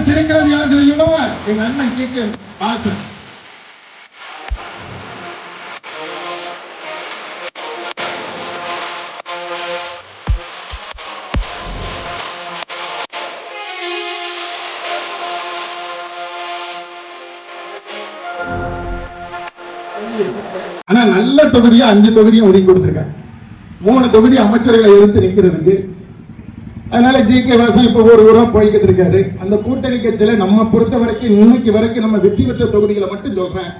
திறக்கிறது யார் தெரியுமா? எங்க அண்ணன் ஜி.கே. வாசன். ஆனா நல்ல தொகுதியா 5 தொகுதியும் ஒதுக்கி கொடுத்திருக்காங்க. 3 தொகுதி அமைச்சர்களை எதிர்த்து நிக்கிறதுக்கு. அதனால ஜி.கே. வாசன் இப்ப ஒரு ஊரா போய்கிட்டு இருக்காரு. அந்த கூட்டணி கட்சியில நம்ம பொறுத்த வரைக்கும் இன்னைக்கு வரைக்கும் நம்ம வெற்றி பெற்ற தொகுதிகளை மட்டும் சொல்றேன்.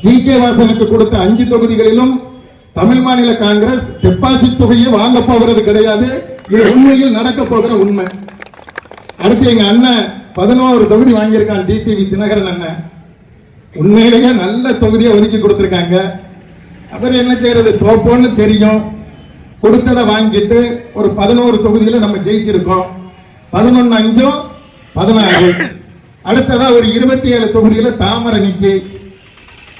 ஜி.கே. வாசனுக்கு கொடுத்த 5 தொகுதிகளிலும் தமிழ் மாநில காங்கிரஸ் டெபாசிட் தொகையை வாங்க போகிறது கிடையாது. இது உண்மையில் நடக்க போகிற உண்மை. அடுத்து எங்க அண்ணன் 11 தொகுதி வாங்கியிருக்கான். டிடிவி தினகரன் அண்ணன் உண்மையிலேயே நல்ல தொகுதியை ஒதுக்கி கொடுத்திருக்காங்க. அப்புறம் என்ன செய்யறது, தோப்போன்னு தெரியும். கொடுத்ததை வாங்கிட்டு ஒரு 11 தொகுதியில நம்ம ஜெயிச்சிருக்கோம். 11 5 16. அடுத்ததா ஒரு 27 தொகுதியில தாமரை நிக்கி.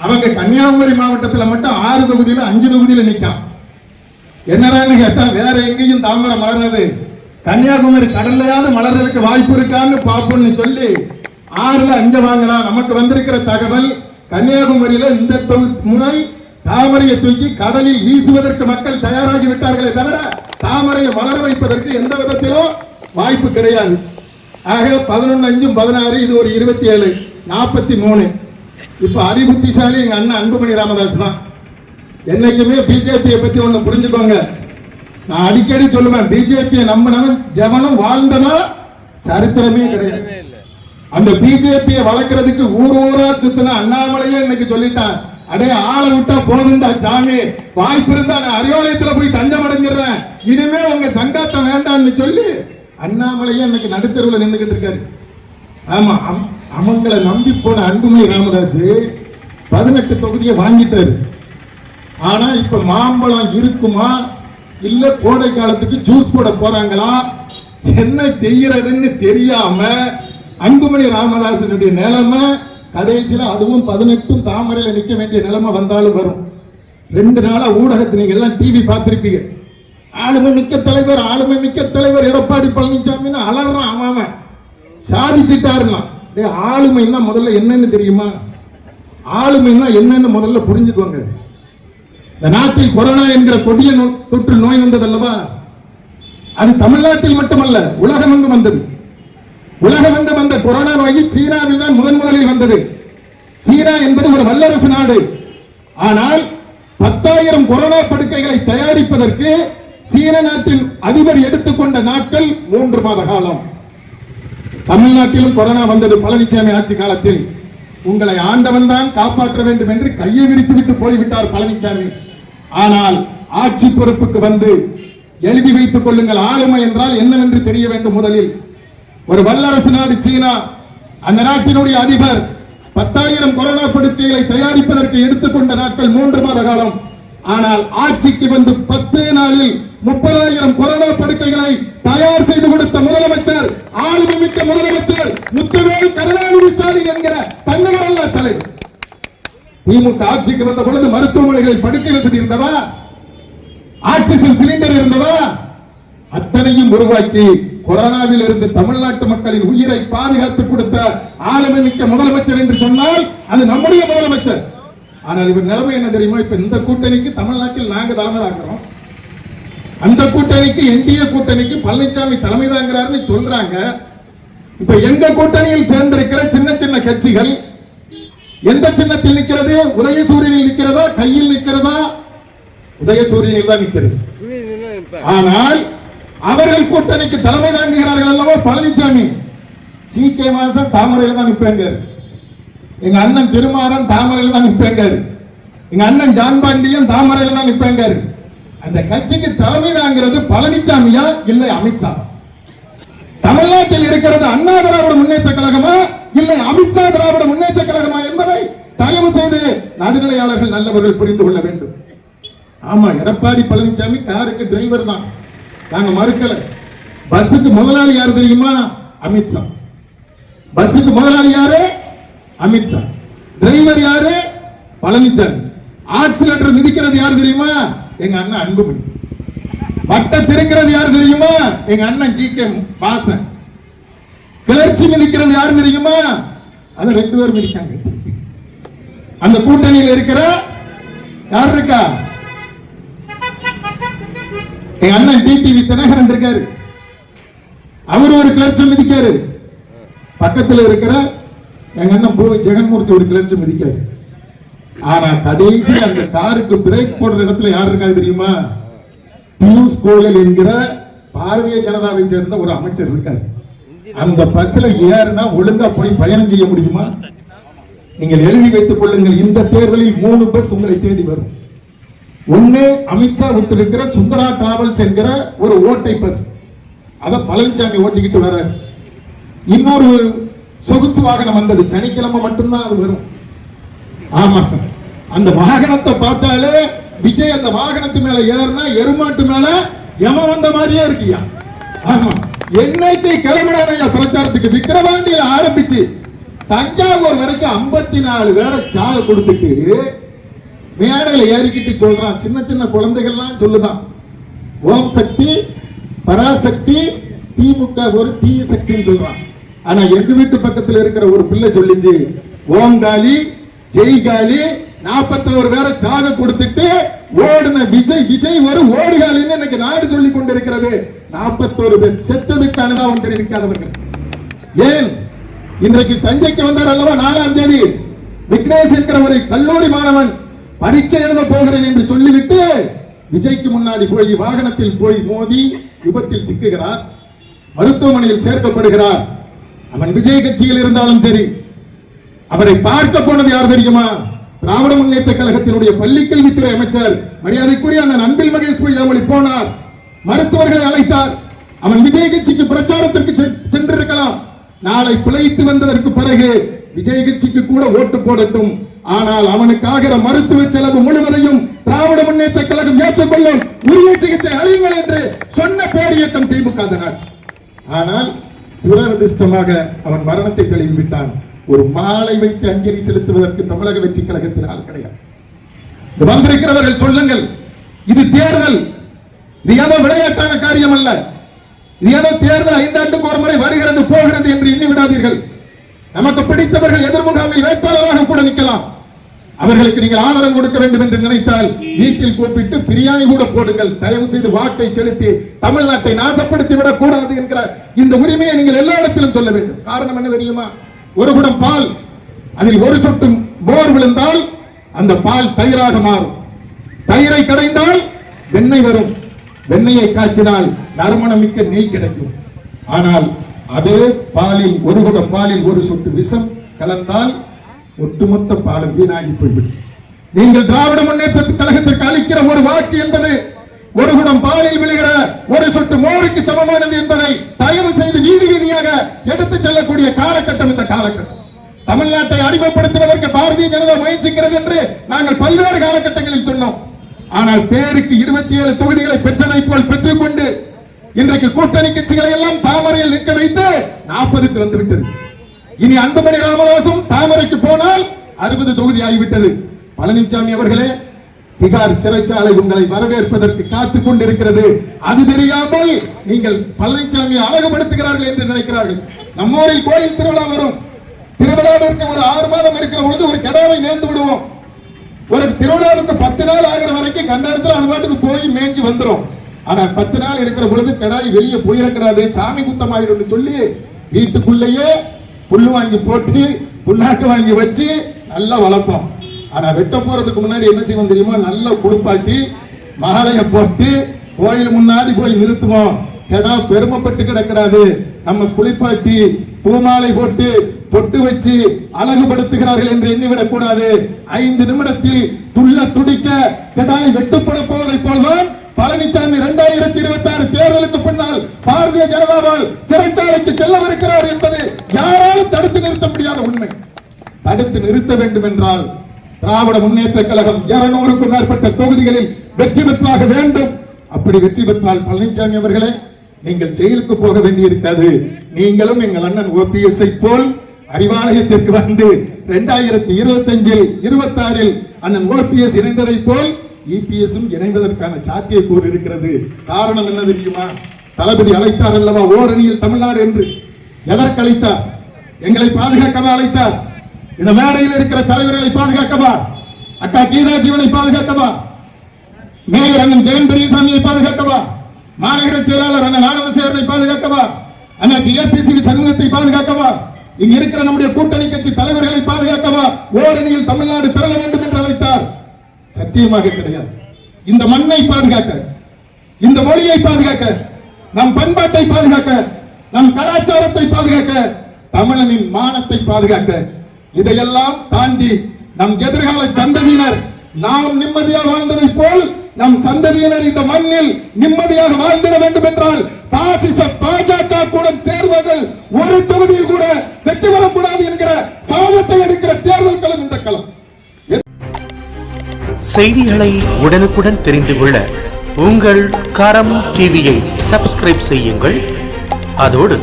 அவங்க கன்னியாகுமரி மாவட்டத்தில் மட்டும் 6 தொகுதியில 5 தொகுதியில நிக்கான். என்னடான்னு கேட்டா வேற எங்கேயும் தாமரை மலர்றது, கன்னியாகுமரி கடல்லையாவது மலர்றதுக்கு வாய்ப்பு இருக்கான்னு பாப்போம்னு சொல்லி 6ல் 5 வாங்கலாம். நமக்கு வந்திருக்கிற தகவல் கன்னியாகுமரியில இந்த முறை தாமரையை தூக்கி கடலில் வீசுவதற்கு மக்கள் தயாராகி விட்டார்களே தவிர தாமரையை மலர வைப்பதற்கு எந்த விதத்திலும் வாய்ப்பு கிடையாது. ஆக 11 5 16 இது ஒரு 27 43. இப்ப அதிபுத்திசாலி எங்க அண்ணன் அன்புமணி ராமதாஸ் தான். என்னைக்குமே பிஜேபியை பத்தி ஒண்ணு புரிஞ்சுக்கோங்க. நான் அடிக்கடி சொல்லுவேன், பிஜேபியை நம்பினவன் ஜெவனும் வாழ்ந்ததா சரித்திரமே கிடையாது. அந்த பிஜேபியை வளர்க்கறதுக்கு ஊர் ஊரா சுத்தின அண்ணாமலையே இன்னைக்கு சொல்லிட்டான், அடே ஆளை விட்டா போதுண்டா சாமி, வாய்ப்பு இருந்தா நான் அறிவாலயத்துல போய் தஞ்சம் அடைஞ்சிடறேன், இனிமே உங்க சங்காத்தம் வேண்டாம்னு சொல்லி அண்ணாமலையே இன்னைக்கு நடுத்தருவில் நின்றுகிட்டு இருக்காரு. ஆமா, அவங்களை நம்பி போன அன்புமணி ராமதாஸ் 18 தொகுதியை வாங்கிட்டாரு. ஆனா இப்ப மாம்பழம் இருக்குமா இல்ல கோடை காலத்துக்கு ஜூஸ் போட போறாங்களா என்ன செய்யறதுன்னு தெரியாம அன்புமணி ராமதாசனுடைய நிலைமை கடைசியில அதுவும் 18 தாமரையில நிக்க வேண்டிய நிலைமை வந்தாலும் வரும். 2 நாளா ஊடகத்தை நீங்க எல்லாம் டிவி பார்த்திருப்பீங்க. ஆளுமை மிக்க தலைவர் எடப்பாடி பழனிசாமின்னு அலறான். அவன் சாதிச்சுட்டாருன்னா ஆளுமைன்னா முதல்ல என்னன்னு தெரியுமா? ஆளுமைன்னா என்னன்னு முதல்ல புரிஞ்சுக்கோங்க. இந்த நாட்டில் கொரோனா என்கிற கொடிய தொற்று நோய் வந்தது அல்லவா, அது தமிழ்நாட்டில் மட்டுமல்ல உலகமெங்கும் வந்தது. உலகமெங்கும் வந்த கொரோனா நோய் சீனாவில் தான் முதலில் வந்தது. சீனா என்பது ஒரு வல்லரசு நாடு. ஆனால் 10,000 கொரோனா படுக்கைகளை தயாரிப்பதற்கு சீன நாட்டின் அதிபர் எடுத்துக்கொண்ட நாட்கள் 3 மாத காலம். தமிழ்நாட்டிலும் கொரோனா வந்தது பழனிசாமி ஆட்சி காலத்தில். உங்களை ஆண்டவன் தான் காப்பாற்ற வேண்டும் என்று கையை விரித்து விட்டு போய்விட்டார் பழனிசாமி. ஆனால் ஆட்சி பொறுப்புக்கு வந்து எழுதி வைத்துக் கொள்ளுங்கள், ஆளுமை என்றால் என்னவென்று தெரிய வேண்டும். முதலில் ஒரு வல்லரசு நாடு சீனா, அந்த நாட்டினுடைய அதிபர் 10,000 கொரோனா படுக்கைகளை தயாரிப்பதற்கு எடுத்துக்கொண்ட நாட்கள் 3 மாத காலம். ஆனால் ஆட்சிக்கு வந்து 10 நாளில் 30,000 கொரோனா படுக்கைகளை தயார் செய்து கொடுத்த முதலமைச்சர், ஆளுமை மிக்க முதலமைச்சர் முத்துவேல் கருணாநிதி ஸ்டாலின் என்கிற தன்னிகரல்ல தலைவர். திமுக ஆட்சிக்கு வந்த பொழுது மருத்துவமனைகளில் படுக்கை வசதி இருந்ததா? ஆக்சிஜன் சிலிண்டர் இருந்ததா? அத்தனையும் உருவாக்கி கொரோனாவில் இருந்து தமிழ்நாட்டு மக்களின் உயிரை பாதுகாத்து கொடுத்த ஆளுமை மிக்க முதலமைச்சர் என்று சொன்னால் அது நம்முடைய முதலமைச்சர். ஆனால் இவர் நிலைமை என்ன தெரியுமா? இப்ப இந்த கூட்டணிக்கு தமிழ்நாட்டில் நாங்க தலைமை தாங்கிறோம், அந்த கூட்டணிக்கு என்டிஏ கூட்டணிக்கு பழனிசாமி தலைமை தாங்கிறாருன்னு சொல்றாங்க. இப்ப எங்க கூட்டணியில் சேர்ந்திருக்கிற சின்ன சின்ன கட்சிகள் எந்த சின்னத்தில் நிற்கிறது? உதயசூரியனில் நிற்கிறதா, கையில் நிற்கிறதா? உதயசூரியனில் தான் நிற்கிறது. ஆனால் அவர்கள் கூட்டணிக்கு தலைமை தாங்குகிறார்கள் அல்லவா பழனிசாமி. ஜி.கே. வாசன் தாமரையில் தான் நிற்பேங்க, எங்க அண்ணன் திருமாறன் தாமரையில் தான் நிற்பேங்க, எங்க அண்ணன் ஜான் பாண்டியன் தாமரையில் தான் நிற்பேங்க. அந்த கட்சிக்கு தலைமை தாங்கிறது பழனிசாமியா இல்லை அமித்ஷா? தமிழ்நாட்டில் இருக்கிறது அண்ணா திராவிட முன்னேற்ற கழகமா இல்லை அமித்ஷா திராவிட முன்னேற்ற கழகமா என்பதை தயவு செய்து நடுநிலையாளர்கள் நல்லவர்கள் புரிந்து கொள்ள வேண்டும். ஆமா, எடப்பாடி பழனிசாமி காருக்கு டிரைவர் தான், நாங்க மறுக்கல. பஸ்ஸுக்கு முதலாளி யாரு தெரியுமா? அமித்ஷா. பஸ்ஸுக்கு முதலாளி யாரு? அமித்ஷா. டிரைவர் யாரு? பழனிசாமி. ஆக்சிலேட்டர் மிதிக்கிறது யாரு தெரியுமா? எங்க அண்ணன் அன்புமணி. வட்ட திறக்கிறது யாரு தெரியுமா? எங்க அண்ணன் ஜி.கே. வாசன். கிளர்ச்சி மிதிக்கிறது யாரு தெரியுமா? அது 2 பேர் மிதிக்காங்க. அந்த கூட்டணியில் இருக்கிற யார் இருக்கா? எங்க அண்ணன் டிடிவி தினகரன் இருக்காரு, அவரு ஒரு கிளர்ச்சி மிதிக்காரு. பக்கத்தில் இருக்கிற எங்க அண்ணன் பூவி ஜெகன்மூர்த்தி ஒரு கிளர்ச்சி மிதிக்காரு. ஆனா கடைசி அந்த காருக்கு பிரேக் போடுற இடத்துல யார் இருக்காரு தெரியுமா? பியூஷ் கோயல் என்கிற பாரதிய ஜனதாவை சேர்ந்த ஒரு அமைச்சர் இருக்காரு. அந்த பஸ்ல ஏறினா ஒழுங்கா போய் பயணம் செய்ய முடியுமா? நீங்கள் எழுதி வைத்துக் கொள்ளுங்கள், இந்த தேர்தலில் 3 பஸ் உங்களை தேடி வரும். ஒண்ணு அமித்ஷா விட்டு இருக்கிற சுந்தரா டிராவல்ஸ் என்கிற ஒரு ஓட்டை பஸ், அத பழனிசாமி ஓட்டிக்கிட்டு வர. இன்னொரு சொகுசு வாகனம் வந்தது, சனிக்கிழமை மட்டும்தான் அது வரும். ஆமா, அந்த வாகனத்தை பார்த்தாலே விஜய் அந்த வாகனத்து மேல ஏறினா எருமாட்டு மேல யம வந்த மாதிரியே இருக்கியா. ஆமா, என்னைக்கு கிளம்பினாங்க பிரச்சாரத்துக்கு விக்கிரவாண்டியில ஆரம்பிச்சு தஞ்சாவூர் வரைக்கும் 54 பேரை சாலை கொடுத்துட்டு மேடையில ஏறிக்கிட்டு சொல்றான். சின்ன சின்ன குழந்தைகள்லாம் சொல்லுதான், ஓம் சக்தி பராசக்தி திமுக ஒரு தீய சக்தின்னு சொல்றான். ஆனா எங்க வீட்டு பக்கத்துல இருக்கிற ஒரு பிள்ளை சொல்லிச்சு, ஓம் காலி ஜெய் காலி 41 பேரை சாக கொடுத்துட்டு ஓடுன விஜய் ஒரு ஓடுகாலின்னு இன்னைக்கு நாடு சொல்லி கொண்டிருக்கிறது. 41 பேர் செத்ததுக்கானதான் தெரிவிக்காதவர்கள். ஏன் இன்றைக்கு தஞ்சைக்கு வந்தார் அல்லவா 4ஆம் தேதி, விக்னேஷ் என்கிற ஒரு கல்லூரி மாணவன் பரீட்சை எழுத போகிறேன் என்று சொல்லிவிட்டு விஜய்க்கு முன்னாடி போய் வாகனத்தில் போய் மோதி விபத்தில் சிக்குகிறார், மருத்துவமனையில் சேர்க்கப்படுகிறார். அவன் விஜய் கட்சியில் இருந்தாலும் சரி, அவரை பார்க்க போனது யார் தெரியுமா? திராவிட முன்னேற்ற கழகத்தினுடைய பள்ளிக்கல்வித்துறை அமைச்சர் மரியாதைக்குரிய அண்ணன் அன்பில் மகேஷ் பொய்யாமொழி போனார், மருத்துவர்களை அழைத்தார். அவன் விஜய் கட்சிக்கு பிரச்சாரத்திற்கு சென்றிருக்கலாம். நாளை பிழைத்து வந்ததற்கு பிறகு விஜய் கட்சிக்கு கூட ஓட்டு போடட்டும், ஆனால் அவனுக்கு ஆகிற மருத்துவ செலவு முழுவதையும் திராவிட முன்னேற்ற கழகம் ஏற்றுக்கொள்ளும், உரிய சிகிச்சை அளியுங்கள் என்று சொன்ன பேரியக்கம் திமுக. ஆனால் துரதிர்ஷ்டமாக அவன் மரணத்தை தழுவிவிட்டான். ஒரு மாலை வைத்து அஞ்சலி செலுத்துவதற்கு தமிழக வெற்றி கழகத்தில் ஆள் கிடையாது. வந்திருக்கிறவர்கள் சொல்லுங்கள், இது தேர்தல், இது ஏதோ விளையாட்டான காரியம் அல்ல. இது ஏதோ தேர்தல் 5 ஆண்டுக்கு ஒரு முறை வருகிறது போகிறது என்று எண்ணி விடாதீர்கள். நமக்கு பிடித்தவர்கள் எதிர்முகாமில் வேட்பாளராக கூட நிற்கலாம். அவர்களுக்கு நீங்கள் ஆதரவு கொடுக்க வேண்டும் என்று நினைத்தால் வீட்டில் கூப்பிட்டு பிரியாணி கூட போடுங்கள். தயவு செய்து வாக்கை செலுத்தி தமிழ்நாட்டை நாசப்படுத்தி விடக் கூடாது என்கிற இந்த உரிமையை நீங்கள் எல்லா இடத்திலும் சொல்ல வேண்டும். காரணம் என்ன தெரியுமா? ஒரு குடம் பால், அதில் ஒரு சொட்டு போர் விழுந்தால் அந்த பால் தயிராக மாறும். தயிரை கடைந்தால் வெண்ணெய் வரும், வெண்ணெயை காய்ச்சினால் நறுமணம் மிக்க நெய் கிடைக்கும். ஆனால் அதே பாலில், ஒரு குடம் பாலில் ஒரு சொட்டு விஷம் கலந்தால் ஒட்டுமொத்த பாலும் வீணாகி போய்விடும். நீங்கள் திராவிட முன்னேற்ற கழகத்திற்கு அளிக்கிற ஒரு வாக்கு என்பது ஒரு குடம் பாலில் விழுகிற ஒரு சொட்டு மோருக்கு சமமானது என்பதை தயவு செய்து வீதி வீதியாக எடுத்துச் செல்லக்கூடிய காலகட்டம் இந்த காலகட்டம். தமிழ்நாட்டை அடிமைப்படுத்துவதற்கு பாரதிய ஜனதா முயற்சிக்கிறது என்று நாங்கள் பல்வேறு காலகட்டங்களில் சொன்னோம். ஆனால் பேருக்கு 27 தொகுதிகளை பெற்றதை போல் பெற்றுக்கொண்டு இன்றைக்கு கூட்டணி கட்சிகளை எல்லாம் தாமரையில் நிற்க வைத்து 40க்கு வந்துவிட்டது. இனி அன்புமணி ராமதாசும் தாமரைக்கு போனால் 60 தொகுதி ஆகிவிட்டது. பழனிசாமி அவர்களே, திகார் சிறைச்சாலை உங்களை வரவேற்பதற்கு காத்துக் கொண்டிருக்கிறது. அது தெரியாமல் நீங்கள் பழனிசாமியை அழகுபடுத்துகிறார்கள் என்று நினைக்கிறார்கள். நம்ம ஊரில் கோயில் திருவிழா வரும். திருவிழாவிற்கு ஒரு 6 மாதம் இருக்கிற பொழுது ஒரு கடாவை நேர்ந்து விடுவோம். ஒரு திருவிழாவுக்கு 10 நாள் ஆகிற வரைக்கும் கண்ட இடத்துல அது பாட்டுக்கு போய் மேய்ஞ்சு வந்துடும். ஆனா 10 நாள் இருக்கிற பொழுது கடாய் வெளியே போயிடக்கூடாது, சாமி குத்தமாயிடும் சொல்லி வீட்டுக்குள்ளேயே புல்லு வாங்கி போட்டு புண்ணாக்கு வாங்கி வச்சு நல்லா வளர்ப்போம். ஆனா வெட்ட போறதுக்கு முன்னாடி என்ன செய்வோம் தெரியுமா? நல்லா குளிப்பாட்டி மாலைய போட்டு கோயில் முன்னாடி போய் நிறுத்துவோம். கடா பெருமைப்பட்டு கிடக்கூடாது. நம்ம குளிப்பாட்டி பூமாலை போட்டு பொட்டு வச்சு அழகுபடுத்துகிறார்கள் என்று எண்ணிவிடக் கூடாது. 5 நிமிடத்தில் துள்ள துடிக்க கடாய் வெட்டுப்பட போவதை போல்தான் பழனிசாமி 2026 தேர்தலுக்கு பின்னால் பாரதிய ஜனதாவால் சிறைச்சாலைக்கு செல்லவிருக்கிறார் என்பது யாராலும் தடுத்து நிறுத்த முடியாத உண்மை. தடுத்து நிறுத்த வேண்டும் என்றால் திராவிட முன்னேற்ற கழகம் 200க்கும் மேற்பட்ட தொகுதிகளில் வெற்றி பெற்றாக வேண்டும். அப்படி வெற்றி பெற்றால் பழனிசாமி அவர்களே, நீங்கள் ஜெயிலுக்கு போக வேண்டியிருக்காது. நீங்களும் எங்கள் அண்ணன் OPS போல் அறிவாலயத்திற்கு வந்து 2025 26 அண்ணன் OPS இணைந்ததை போல் EPSம் இணைவதற்கான சாத்தியக்கூறு இருக்கிறது. காரணம் என்ன தெரியுமா? தளபதி அழைத்தார் அல்லவா ஓரணியில் தமிழ்நாடு என்று. எதற்கு அழைத்தார்? எங்களை பாதுகாக்கவா அழைத்தார்? இந்த மேடையில் இருக்கிற தலைவர்களை பாதுகாக்கவா? அக்கா கீதா ஜீவனை பாதுகாக்கவா? மேயர் அண்ணன் ஜெகன் பெரியசாமியை பாதுகாக்கவா? மாநகர செயலாளர் அண்ணன் ஆனந்தசேகரனை பாதுகாக்கவா? அண்ணா ஜிஏபிசி சண்முகத்தை பாதுகாக்கவா? இங்க இருக்கிற நம்முடைய கூட்டணி கட்சி தலைவர்களை பாதுகாக்கவா ஓரணியில் தமிழ்நாடு திரள வேண்டும் என்று அழைத்தார்? சத்தியமாக கிடையாது. இந்த மண்ணை பாதுகாக்க, இந்த மொழியை பாதுகாக்க, நம் பண்பாட்டை பாதுகாக்க, நம் கலாச்சாரத்தை பாதுகாக்க, தமிழனின் மானத்தை பாதுகாக்க, இதையெல்லாம் தாண்டி நம் எதிர்கால சந்ததியினர் நாம் நிம்மதியாக வாழ்ந்ததை போல் நம் சந்ததியினர் இந்த மண்ணில் நிம்மதியாக வாழ்ந்திட வேண்டும் என்றால் பாசிச பாஜக கூட சேர்வர்கள் ஒரு தொகுதியில் கூட வெற்றி பெறக்கூடாது என்கிற சபதத்தை எடுக்கிற தேர்தல் களம் இந்த களம். செய்திகளை உடனுக்குடன் தெரிந்து கொள்ள உங்கள் கரம் டிவியை சப்ஸ்கிரைப் செய்யுங்கள். அதோடு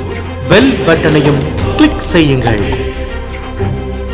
பெல் பட்டனையும் கிளிக் செய்யுங்கள்.